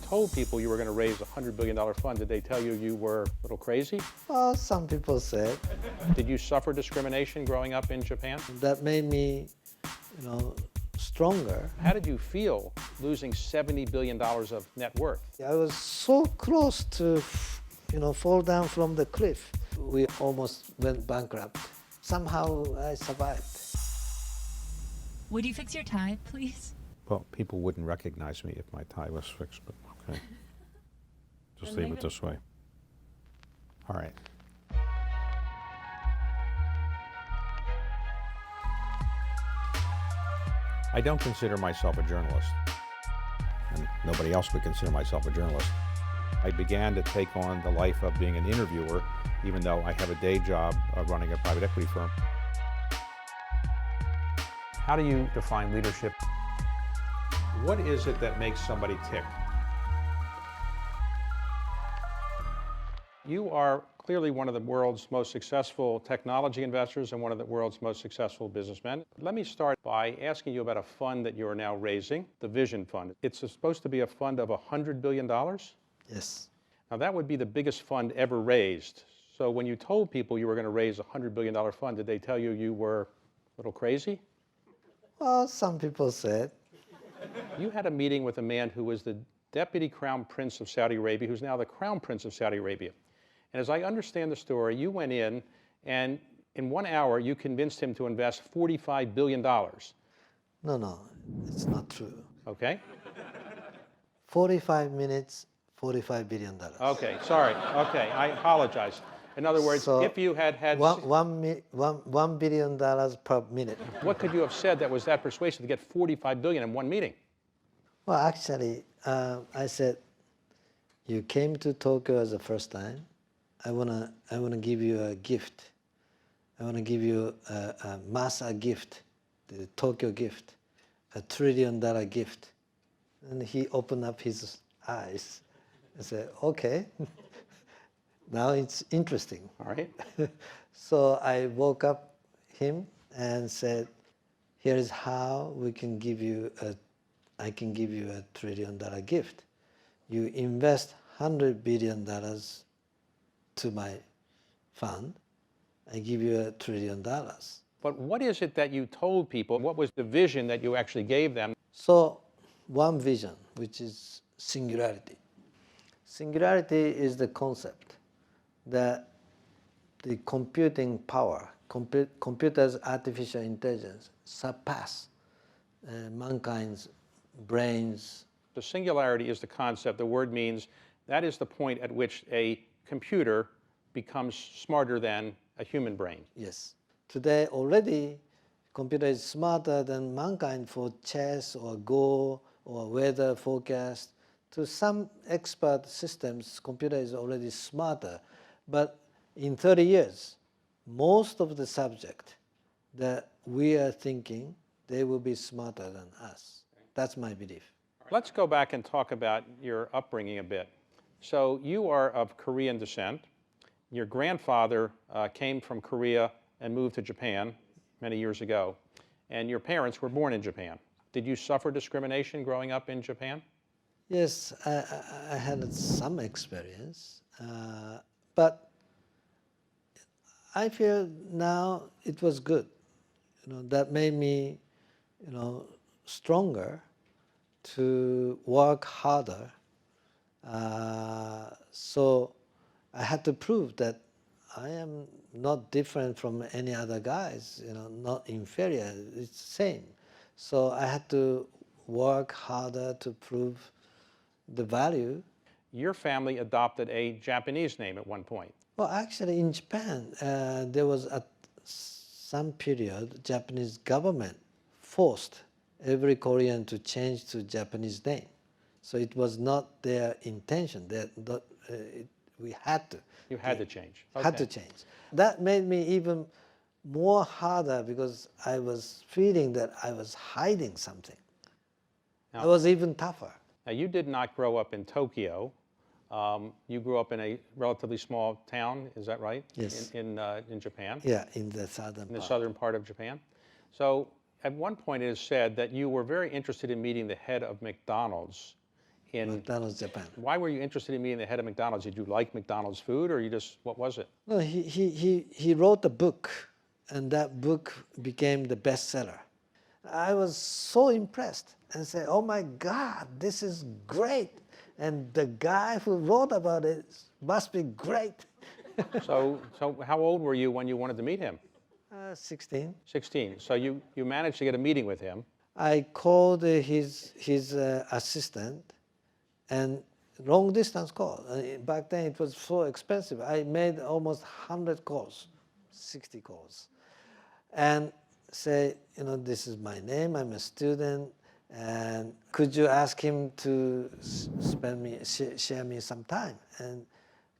told people you were going to raise a $100 billion fund, did they tell you you were a little crazy? Well, some people said. Did you suffer discrimination growing up in Japan? That made me, stronger. How did you feel losing $70 billion of net worth? I was so close to, fall down from the cliff. We almost went bankrupt. Somehow I survived. Would you fix your tie, please? Well, people wouldn't recognize me if my tie was fixed, but okay. Just leave it this way. All right. I don't consider myself a journalist, and nobody else would consider myself a journalist. I began to take on the life of being an interviewer, even though I have a day job running a private equity firm. How do you define leadership? What is it that makes somebody tick? You are clearly one of the world's most successful technology investors and one of the world's most successful businessmen. Let me start by asking you about a fund that you are now raising, the Vision Fund. It's supposed to be a fund of $100 billion? Yes. Now that would be the biggest fund ever raised. So when you told people you were going to raise a $100 billion fund, did they tell you you were a little crazy? Well, some people said. You had a meeting with a man who was the Deputy Crown Prince of Saudi Arabia, who's now the Crown Prince of Saudi Arabia. And as I understand the story, you went in and in 1 hour you convinced him to invest $45 billion. No, it's not true. Okay? 45 minutes, $45 billion. Okay, sorry. Okay, I apologize. In other words, So if you had had... $1 billion per minute. What could you have said that was that persuasive to get $45 billion in one meeting? Well, actually, I said, you came to Tokyo as the first time. I wanna give you a gift. I wanna give you a Masa gift, the Tokyo gift, $1 trillion gift. And he opened up his eyes and said, okay, now it's interesting. All right. So I woke up him and said, here is how I can give you a $1 trillion gift. You invest $100 billion to my fund, I give you $1 trillion. But what is it that you told people? What was the vision that you actually gave them? So one vision, which is singularity. Singularity is the concept that the computing power, computers' artificial intelligence surpass mankind's brains. The singularity is the concept. The word means that is the point at which a computer becomes smarter than a human brain. Yes. Today already, computer is smarter than mankind for chess or Go or weather forecast. To some expert systems, computer is already smarter. But in 30 years, most of the subject that we are thinking, they will be smarter than us. That's my belief. Let's go back and talk about your upbringing a bit. So you are of Korean descent. Your grandfather came from Korea and moved to Japan many years ago. And your parents were born in Japan. Did you suffer discrimination growing up in Japan? Yes, I had some experience. But I feel now it was good. That made me, stronger to work harder. So I had to prove that I am not different from any other guys, not inferior, it's the same. So I had to work harder to prove the value. Your family adopted a Japanese name at one point. Well, actually in Japan, there was at some period, Japanese government forced every Korean to change to Japanese name. So it was not their intention. We had to. You had to change. Okay. Had to change. That made me even more harder because I was feeling that I was hiding something. Now, I was even tougher. Now, you did not grow up in Tokyo. You grew up in a relatively small town, is that right? Yes. In Japan? Yeah, in the southern In the southern part of Japan. So at one point it is said that you were very interested in meeting the head of McDonald's in McDonald's Japan. Why were you interested in meeting the head of McDonald's? Did you like McDonald's food, or you just, what was it? No, he wrote a book, and that book became the bestseller. I was so impressed and said, "Oh my God, this is great!" And the guy who wrote about it must be great. So how old were you when you wanted to meet him? 16. 16. So you managed to get a meeting with him. I called his assistant, and long distance call. Back then it was so expensive. I made almost 100 calls, 60 calls, and say, this is my name. I'm a student, and could you ask him to share me some time? And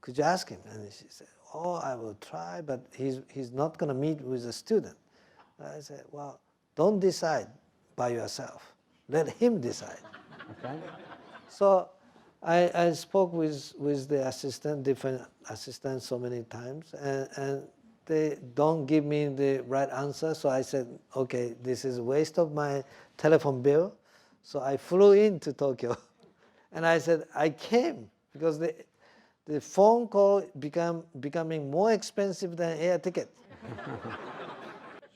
could you ask him? And she said, "Oh, I will try, but he's not going to meet with a student." I said, "Well, don't decide by yourself. Let him decide." Okay. So I spoke with the assistant, different assistants so many times, and they don't give me the right answer. So I said, okay, this is a waste of my telephone bill. So I flew into Tokyo, and I said, I came because the phone call becoming more expensive than air ticket.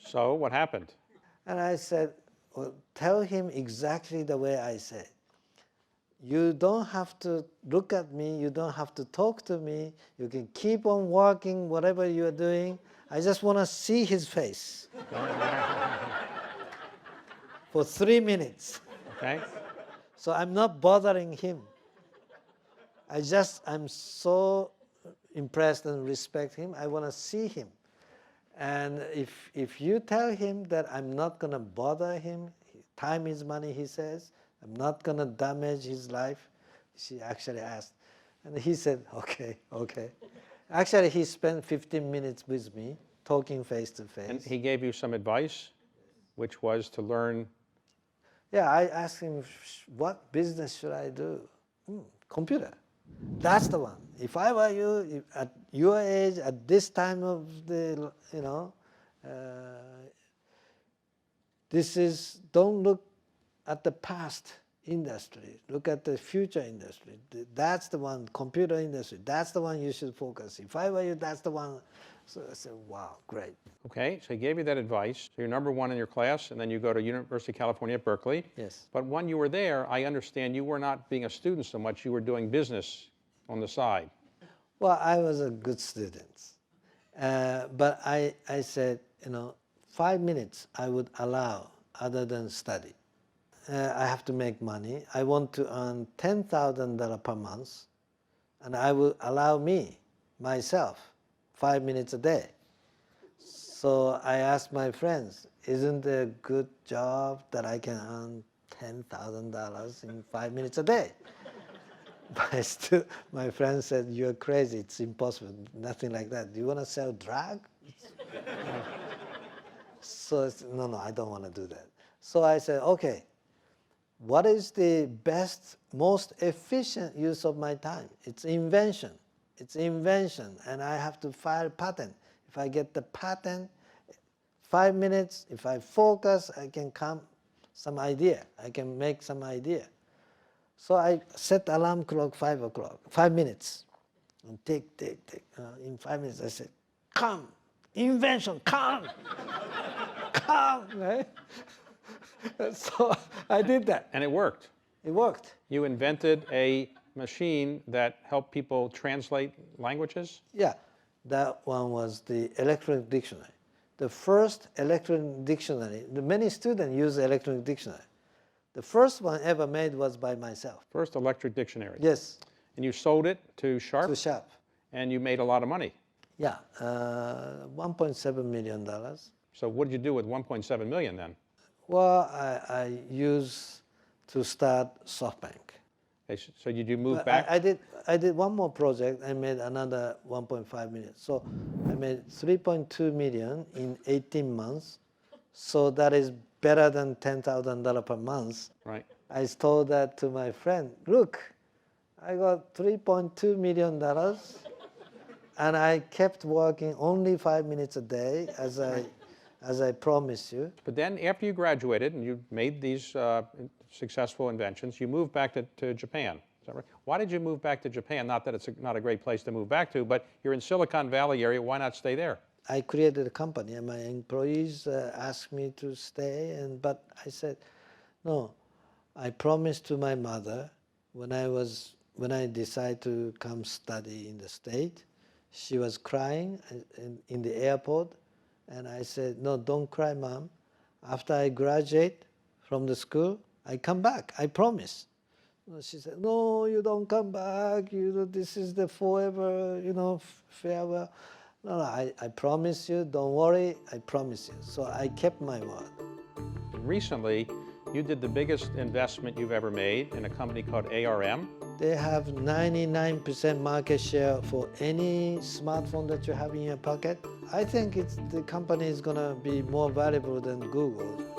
So what happened? And I said, well, tell him exactly the way I said. You don't have to look at me. You don't have to talk to me. You can keep on working, whatever you are doing. I just want to see his face for 3 minutes. Okay. So I'm not bothering him. I'm so impressed and respect him. I want to see him. And if you tell him that I'm not going to bother him, time is money, he says, I'm not going to damage his life. She actually asked. And he said, okay. Actually, he spent 15 minutes with me, talking face to face. And he gave you some advice, which was to learn. Yeah, I asked him, what business should I do? Computer. That's the one. If I were you, at your age, at this time of the, don't look at the past industry. Look at the future industry. That's the one, computer industry. That's the one you should focus. If I were you, that's the one. So I said, wow, great. Okay, so he gave you that advice. So you're number one in your class, and then you go to University of California at Berkeley. Yes. But when you were there, I understand you were not being a student so much, you were doing business on the side. Well, I was a good student. But I said, 5 minutes I would allow other than study. I have to make money. I want to earn $10,000 per month, and I will allow myself, 5 minutes a day. So I asked my friends, isn't it a good job that I can earn $10,000 in 5 minutes a day? My friend said, you're crazy, it's impossible, nothing like that. Do you want to sell drug? So I said, no, I don't want to do that. So I said, okay, what is the best, most efficient use of my time? It's invention. It's invention, and I have to file patent. If I get the patent, 5 minutes, if I focus, I can come some idea. I can make some idea. So I set alarm clock 5 o'clock, 5 minutes. And tick. In 5 minutes, I said, come, invention, come, come, right? So I did that. And it worked. It worked. You invented a machine that helped people translate languages? Yeah, that one was the electronic dictionary. The first electronic dictionary, many students use electronic dictionary. The first one ever made was by myself. First electric dictionary. Yes. And you sold it to Sharp? To Sharp. And you made a lot of money. Yeah, $1.7 million. So what did you do with 1.7 million then? Well, I used to start SoftBank. Okay, so did you move But back? I did one more project. I made another 1.5 million. So I made 3.2 million in 18 months. So that is better than $10,000 per month. Right. I told that to my friend. Look, I got $3.2 million, and I kept working only 5 minutes a day as as I promised you. But then after you graduated and you made these successful inventions, you moved back to Japan. Is that right? Why did you move back to Japan? Not that it's not a great place to move back to, but you're in Silicon Valley area. Why not stay there? I created a company, and my employees asked me to stay, but I said, no. I promised to my mother when I decided to come study in the States. She was crying in the airport, and I said, no, don't cry, Mom. After I graduate from the school, I come back. I promise. She said, no, you don't come back. This is the forever, farewell. No, I promise you. Don't worry. I promise you. So I kept my word. Recently, you did the biggest investment you've ever made in a company called ARM. They have 99% market share for any smartphone that you have in your pocket. I think the company is going to be more valuable than Google.